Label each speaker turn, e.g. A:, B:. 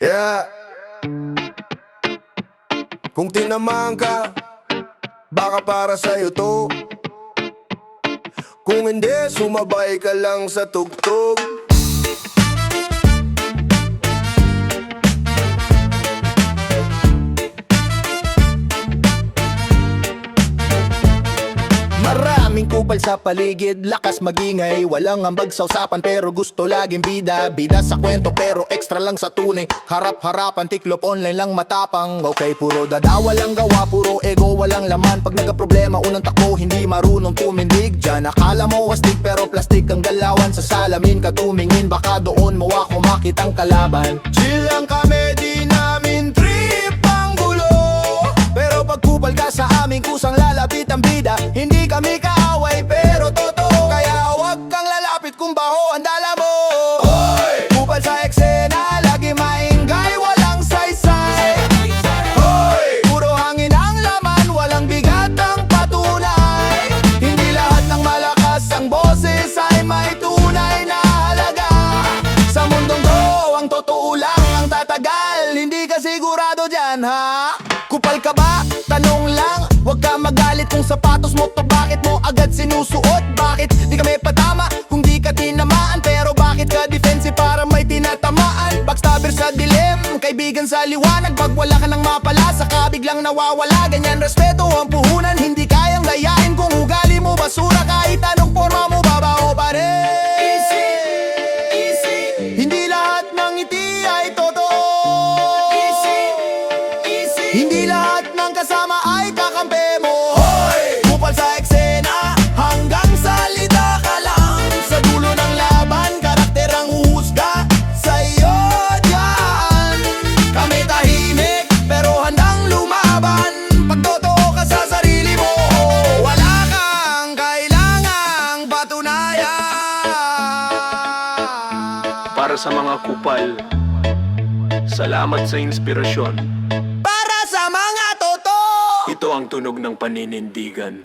A: Yeah. Kung tinamaan ka, baka para sa'yo to. Kung hindi, sumabay ka lang sa tugtog.
B: Maraming kupal sa paligid, lakas magingay. Walang ambag sa usapan pero gusto laging bida. Bida sa kwento pero extra lang sa tunay. Harap-harapan, tiklop online lang matapang. Okay, puro dada, walang gawa, puro ego, walang laman. Pag nagka-problema, unang takbo, hindi marunong tumindig. Diyan akala mo astig pero plastic ang galawan. Sa salamin ka tumingin, baka doon mo ako makitang kalaban. Chill lang kami, di namin trip ang gulo. Pero pag kupal ka sa aming kusang lalapit ang bida. Hindi kami kaaway pero totoo. Kaya huwag kang lalapit kung baho ang dala mo. Hoy! Kupal sa eksena, lagi maingay, walang saysay. Hoy! Puro hangin ang laman, walang bigat ang patunay. Hindi lahat ng malakas ang boses ay may tunay na halaga. Sa mundong to, ang totoo lang ang tatagal. Hindi ka sigurado dyan, ha? Kupal ka ba? Tanong lang. Huwag ka magalit kung sapatos mo to bakit mo agad sinusuot. Bakit di ka may patama kung di ka tinamaan? Pero bakit ka defensive para may tinatamaan? Backstabber sa dilim, kaibigan sa liwanag. Pag wala ka nang mapala, saka biglang nawawala. Ganyan respeto ang puhunan, hindi kayang layain. Kung ugali mo basura, kahit anong forma mo, babaho pa rin. Easy, easy. Hindi lahat ng ngiti ay totoo. Hindi lahat ng kasama ay kakampi mo. Hoy! Kupal sa eksena, hanggang salita ka lang. Sa dulo ng laban, karakter ang uhusga sa'yo dyan. Kami tahimik, pero handang lumaban. Pag totoo ka sa sarili mo, wala kang kailangang patunayan.
C: Para sa mga kupal, salamat sa inspirasyon.
B: Para sa mga totoo,
C: Ito ang tunog ng paninindigan.